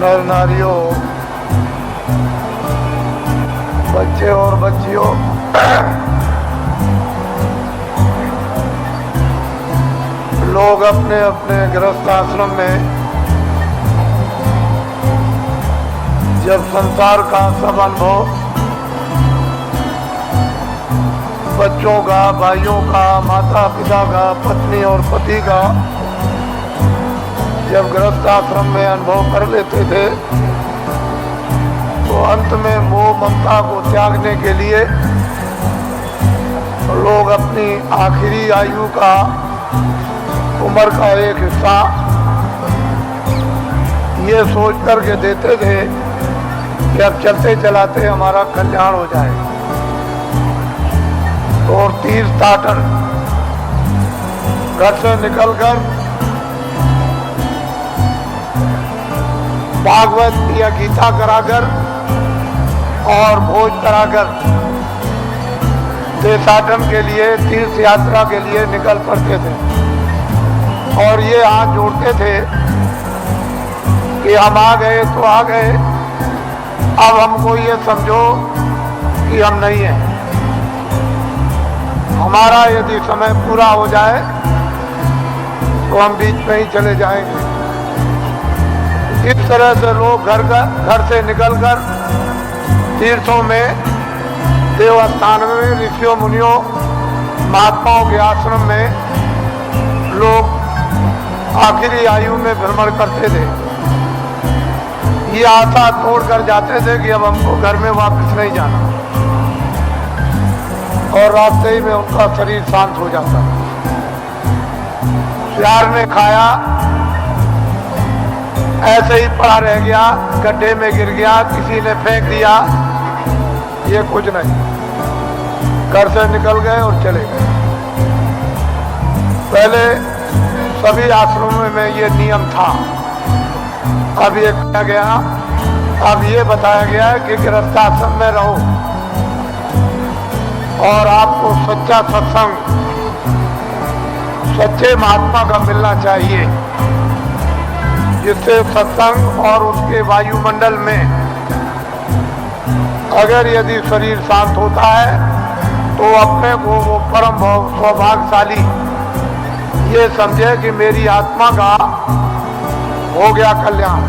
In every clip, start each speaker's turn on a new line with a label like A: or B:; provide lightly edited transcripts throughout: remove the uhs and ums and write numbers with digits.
A: नर नारियों, बच्चे और बच्चियों, लोग अपने अपने गृहस्थ आश्रम में जब संसार का सब अनुभव बच्चों का, भाइयों का, माता पिता का, पत्नी और पति का जब गृहस्थ आश्रम में अनुभव कर लेते थे तो अंत में मोह ममता को त्यागने के लिए लोग अपनी आखिरी आयु का, उम्र का एक हिस्सा ये सोच करके देते थे कि अब चलते चलाते हमारा कल्याण हो जाए। और तीर्थाटन घर से निकलकर भागवत या गीता कराकर और भोज कराकर देशाटन के लिए, तीर्थ यात्रा के लिए निकल पड़ते थे और ये हाथ जोड़ते थे कि हम आ गए तो आ गए, अब हमको ये समझो कि हम नहीं हैं। हमारा यदि समय पूरा हो जाए तो हम बीच में ही चले जाएंगे। इस तरह से लोग घर से निकलकर तीर्थों में, देवस्थान में, ऋषियों मुनियों महात्माओं के आश्रम में लोग आखिरी आयु में भ्रमण करते थे। ये आशा तोड़कर जाते थे कि अब हमको घर में वापस नहीं जाना, और रास्ते ही में उनका शरीर शांत हो जाता। प्यार ने खाया, ऐसे ही पड़ा रह गया, गड्ढे में गिर गया, किसी ने फेंक दिया, ये कुछ नहीं। घर से निकल गए और चले गए। पहले सभी आश्रमों में ये नियम था, अब ये किया गया, अब ये बताया गया है कि गृहस्थाश्रम में रहो और आपको सच्चा सत्संग, सच्चे महात्मा का मिलना चाहिए, जिससे सत्संग और उसके वायुमंडल में अगर यदि शरीर शांत होता है तो अपने को वो परम सौभाग्यशाली ये समझे कि मेरी आत्मा का हो गया कल्याण।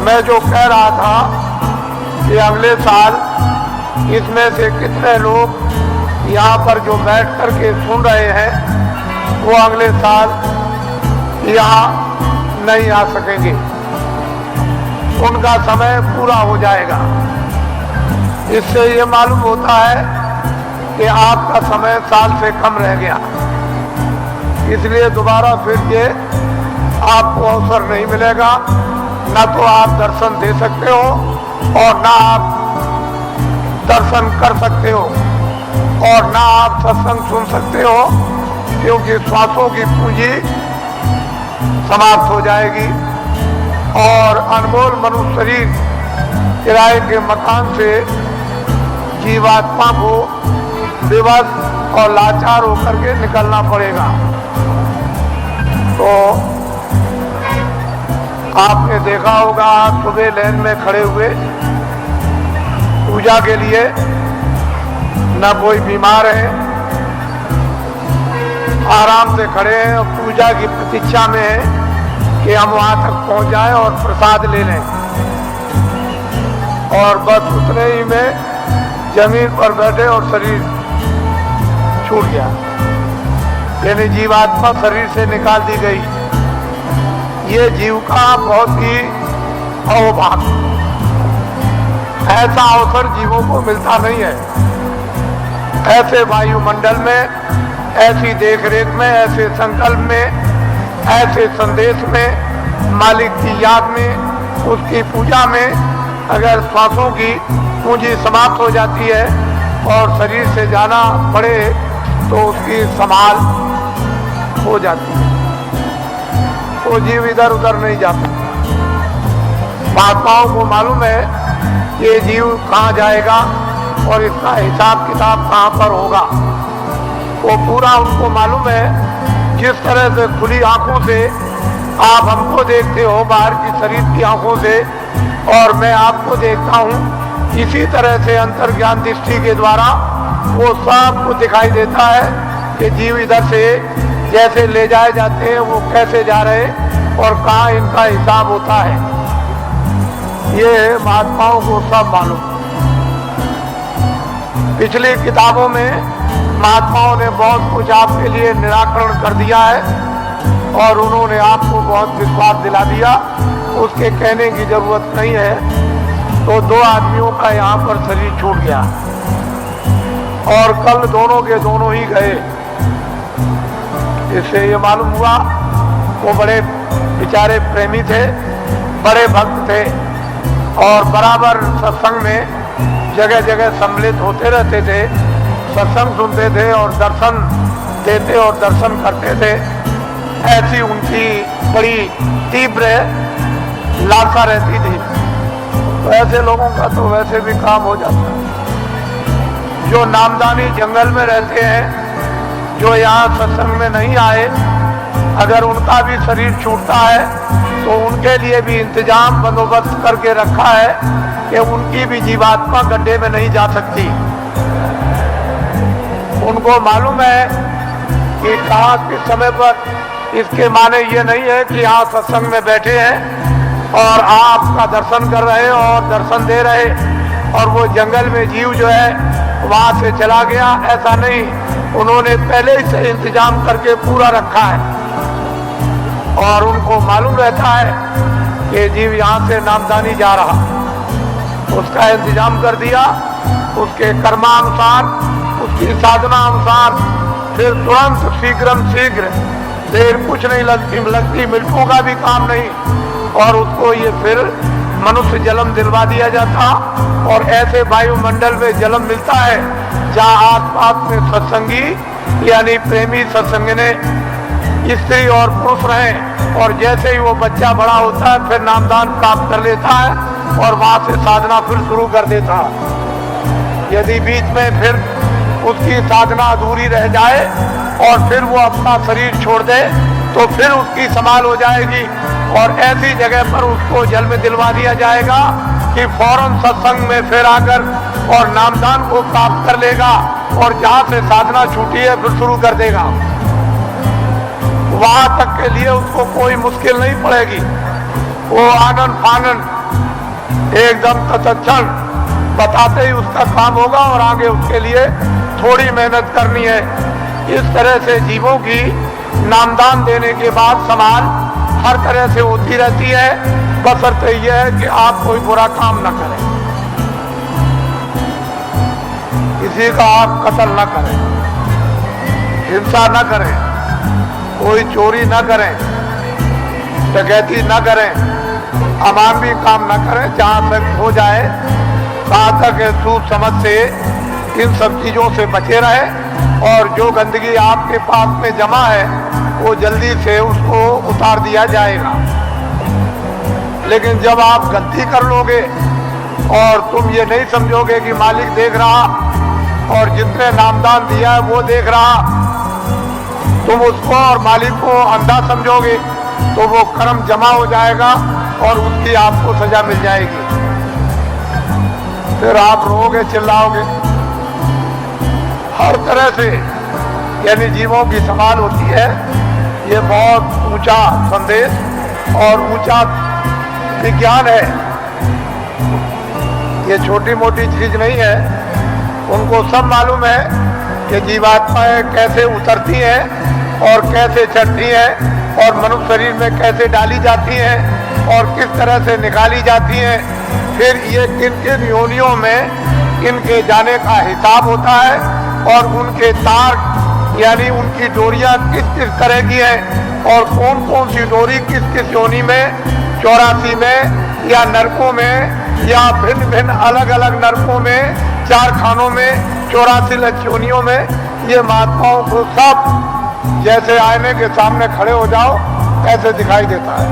A: मैं जो कह रहा था कि अगले साल इसमें से कितने लोग यहाँ पर जो बैठ करके सुन रहे हैं वो अगले साल यहाँ नहीं आ सकेंगे, उनका समय पूरा हो जाएगा। इससे ये मालूम होता है कि आपका समय साल से कम रह गया, इसलिए दोबारा फिर ये आपको अवसर नहीं मिलेगा। न तो आप दर्शन दे सकते हो और ना आप दर्शन कर सकते हो और ना आप सत्संग सुन सकते हो, क्योंकि श्वासों की पूंजी समाप्त हो जाएगी और अनमोल मनुष्य शरीर किराए के मकान से जीवात्मा को विवश और लाचार होकर के निकलना पड़ेगा। तो आपने देखा होगा, आज सुबह लाइन में खड़े हुए पूजा के लिए, न कोई बीमार है, आराम से खड़े हैं और पूजा की प्रतीक्षा में है कि हम वहां तक पहुंच जाएं और प्रसाद ले लें, और बस उतने ही में जमीन पर बैठे और शरीर छूट गया, यानी जीवात्मा शरीर से निकाल दी गई। ये जीव का बहुत ही अहोभाग्य, ऐसा अवसर जीवों को मिलता नहीं है। ऐसे वायुमंडल में, ऐसी देखरेख में, ऐसे संकल्प में, ऐसे संदेश में, मालिक की याद में, उसकी पूजा में अगर श्वासों की पूंजी समाप्त हो जाती है और शरीर से जाना पड़े तो उसकी संभाल हो जाती है, तो जीव इधर उधर नहीं जाता। महात्माओं को मालूम है ये जीव कहाँ जाएगा और इसका हिसाब किताब कहाँ पर होगा, वो पूरा उनको मालूम है। जिस तरह से खुली आंखों से आप हमको देखते हो बाहर की शरीर की आंखों से और मैं आपको देखता हूँ, इसी तरह से अंतर्ज्ञान दृष्टि के द्वारा वो सब कुछ दिखाई देता है कि जीव इधर से जैसे ले जाए जाते हैं वो कैसे जा रहे और कहाँ इनका हिसाब होता है, ये महात्माओं को सब मालूम। पिछली किताबों में महात्माओं ने बहुत कुछ आपके लिए निराकरण कर दिया है और उन्होंने आपको बहुत विश्वास दिला दिया, उसके कहने की जरूरत नहीं है। तो दो आदमियों का यहाँ पर शरीर छूट गया और कल दोनों के दोनों ही गए। इससे ये मालूम हुआ वो बड़े बेचारे प्रेमी थे, बड़े भक्त थे और बराबर सत्संग में जगह जगह सम्मिलित होते रहते थे, सत्संग सुनते थे और दर्शन देते और दर्शन करते थे। ऐसी उनकी बड़ी तीव्र लालसा रहती थी। तो ऐसे लोगों का तो वैसे भी काम हो जाता है। जो नामदानी जंगल में रहते हैं, जो यहाँ सत्संग में नहीं आए, अगर उनका भी शरीर छूटता है तो उनके लिए भी इंतजाम बंदोबस्त करके रखा है कि उनकी भी जीवात्मा गड्ढे में नहीं जा सकती। उनको मालूम है कि कहाँ किस समय पर, इसके माने ये नहीं है कि यहाँ सत्संग में बैठे हैं और आपका दर्शन कर रहे और दर्शन दे रहे और वो जंगल में जीव जो है वहाँ से चला गया, ऐसा नहीं। उन्होंने पहले ही से इंतजाम करके पूरा रखा है और उनको मालूम रहता है कि जीव यहाँ से नामदानी जा रहा, उसका इंतजाम कर दिया, उसके कर्मानुसार, उसकी साधना अनुसार, फिर तुरंत शीघ्र देर कुछ नहीं लगती, मिनटों का भी काम नहीं, और उसको ये फिर मनुष्य जन्म दिलवा दिया जाता। और ऐसे वायुमंडल में जन्म मिलता है जहाँ आसपास में सत्संगी यानी प्रेमी सत्संगने स्त्री और पुरुष रहे और जैसे ही वो बच्चा बड़ा होता है फिर नामदान प्राप्त कर लेता है और वहाँ से साधना फिर शुरू कर देता है। यदि बीच में फिर उसकी साधना अधूरी रह जाए और फिर वो अपना शरीर छोड़ दे तो फिर उसकी संभाल हो जाएगी और ऐसी जगह पर उसको जन्म दिलवा दिया जाएगा कि फौरन सत्संग में फिर आकर और नामदान को प्राप्त कर लेगा और जहाँ से साधना छूटी है फिर शुरू कर देगा। वहां तक के लिए उसको कोई मुश्किल नहीं पड़ेगी, वो आनन फानन एकदम तत्क्षण बताते ही उसका काम होगा और आगे उसके लिए थोड़ी मेहनत करनी है। इस तरह से जीवों की नामदान देने के बाद संभाल हर तरह से होती रहती है, बशर्ते यह है कि आप कोई बुरा काम न करें, किसी का आप कत्ल न करें, हिंसा न करें, कोई चोरी न करें, डकैती न करें, अमानवीय काम न करें। जहाँ तक हो जाए वहाँ तक सूझ समझ से इन सब चीज़ों से बचे रहे और जो गंदगी आपके पास में जमा है वो जल्दी से उसको उतार दिया जाएगा। लेकिन जब आप गलती कर लोगे और तुम ये नहीं समझोगे कि मालिक देख रहा और जितने नामदान दिया है वो देख रहा, तुम उसको और मालिक को अंधा समझोगे तो वो कर्म जमा हो जाएगा और उसकी आपको सजा मिल जाएगी। फिर आप रोओगे, चिल्लाओगे। हर तरह से यानी जीवों की संभाल होती है। ये बहुत ऊंचा संदेश और ऊंचा विज्ञान है, ये छोटी मोटी चीज नहीं है। उनको सब मालूम है कि जीवात्माएं कैसे उतरती हैं और कैसे चढ़ती हैं और मनुष्य शरीर में कैसे डाली जाती हैं और किस तरह से निकाली जाती हैं फिर ये किन किन योनियों में इनके जाने का हिसाब होता है और उनके तार यानी उनकी डोरियां किस किस तरह की हैं और कौन कौन सी डोरी किस किस योनि में 84 में या नरकों में या भिन्न भिन्न अलग अलग नरकों में 4 खानों में 84 लक्षयोनियों में, ये महात्माओं को सब जैसे आईने के सामने खड़े हो जाओ ऐसे दिखाई देता है।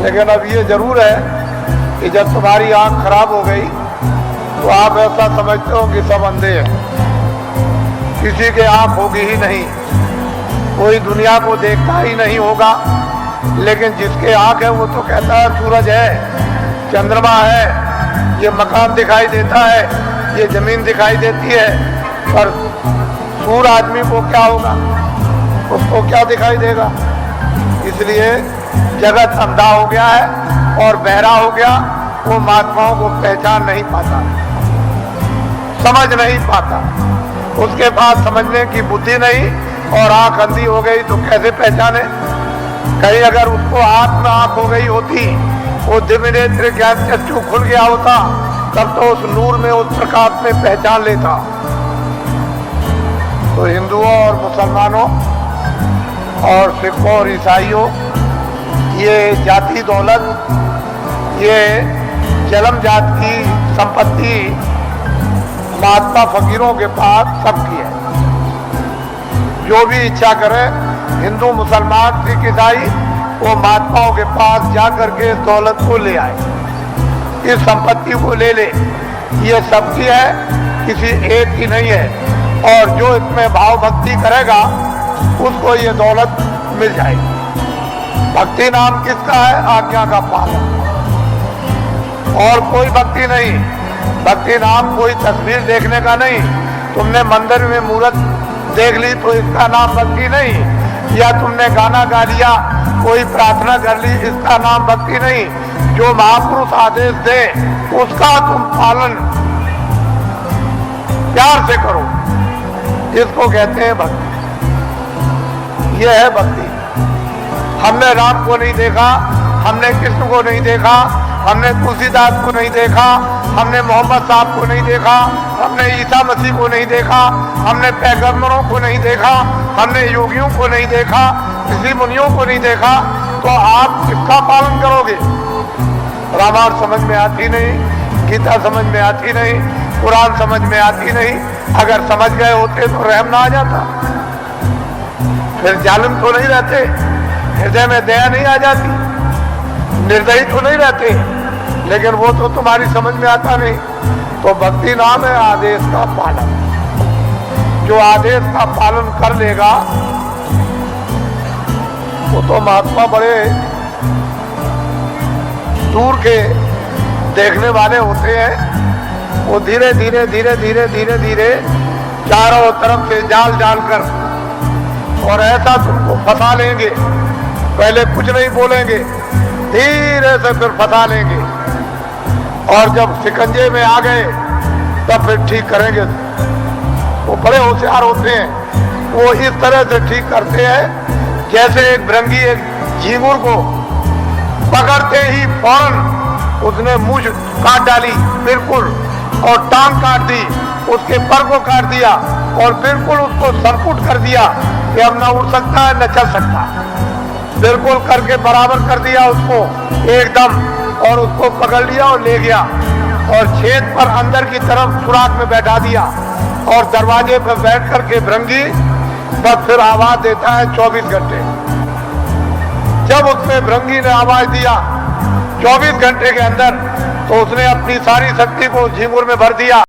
A: लेकिन अब ये जरूर है कि जब तुम्हारी आंख खराब हो गई तो आप ऐसा समझते हो कि सब अंधे हैं, किसी के आंख होगी ही नहीं, कोई दुनिया को देखता ही नहीं होगा। लेकिन जिसके आंख है वो तो कहता है सूरज है, चंद्रमा है, ये मकान दिखाई देता है, ये जमीन दिखाई देती है, पर सूर आदमी को क्या होगा, उसको क्या दिखाई देगा। इसलिए जगत अंधा हो गया है और बहरा हो गया, वो महात्माओं को पहचान नहीं पाता, समझ नहीं पाता, उसके पास समझने की बुद्धि नहीं और आंख अंधी हो गई तो कैसे पहचाने। कहीं अगर उसको आंख में आंख हो गई होती, वो दिव्य नेत्र ज्ञान चक्षु खुल गया होता, तब तो उस नूर में उस प्रकाश में पहचान लेता। तो हिंदुओं और मुसलमानों और सिखों और ईसाइयों, ये जाति दौलत, ये जन्म जात की संपत्ति महात्मा फकीरों के पास सबकी है। जो भी इच्छा करे, हिंदू मुसलमान सिख ईसाई, वो महात्माओं के पास जाकर के दौलत को ले आए, इस संपत्ति को ले ले। ये सबकी है, किसी एक की नहीं है। और जो इसमें भाव भक्ति करेगा उसको ये दौलत मिल जाएगी। भक्ति नाम किसका है? आज्ञा का पालन, और कोई भक्ति नहीं। भक्ति नाम कोई तस्वीर देखने का नहीं। तुमने मंदिर में मूर्त देख ली तो इसका नाम भक्ति नहीं, या तुमने गाना गा लिया, कोई प्रार्थना कर ली, इसका नाम भक्ति नहीं। जो महापुरुष आदेश दे उसका तुम पालन प्यार से करो, इसको कहते हैं भक्ति। यह है भक्ति। हमने राम को नहीं देखा, हमने कृष्ण को नहीं देखा, हमने तुलसीदास को नहीं देखा, हमने मोहम्मद साहब को नहीं देखा, हमने ईसा मसीह को नहीं देखा, हमने पैगंबरों को नहीं देखा, हमने योगियों को नहीं देखा, ऋषि मुनियों को नहीं देखा, तो आप किसका पालन करोगे? रामायण समझ में आती नहीं, गीता समझ में आती नहीं, कुरान समझ में आती नहीं। अगर समझ गए होते तो रहम ना आ जाता, फिर जालिम तो नहीं रहते, हृदय में दया नहीं आ जाती, निर्दयी तो नहीं रहते। लेकिन वो तो तुम्हारी समझ में आता नहीं। तो भक्ति नाम है आदेश का पालन। जो आदेश का पालन कर लेगा वो तो महात्मा बड़े दूर के देखने वाले होते हैं। वो धीरे धीरे धीरे धीरे धीरे धीरे चारों तरफ से जाल डाल कर और ऐसा तुमको फंसा लेंगे। पहले कुछ नहीं बोलेंगे, धीरे से फिर फंसा लेंगे, और जब शिकंजे में आ गए तब फिर ठीक करेंगे। वो बड़े होशियार होते हैं। वो इस तरह से ठीक करते हैं जैसे एक भृंगी एक झींगुर को पकड़ते ही फौरन उसने मूंछ काट डाली बिल्कुल, और टांग काट दी, उसके पर को काट दिया और बिल्कुल उसको सरपुट कर दिया कि अब न उड़ सकता है न चल सकता। बिल्कुल करके बराबर कर दिया उसको एकदम, और उसको पकड़ लिया और ले गया और छेद पर अंदर की तरफ सुराख में बैठा दिया, और दरवाजे पर बैठ करके भृंगी बस फिर आवाज देता है 24 घंटे। जब उसमें भृंगी ने आवाज दिया 24 घंटे के अंदर, तो उसने अपनी सारी शक्ति को झींगुर में भर दिया।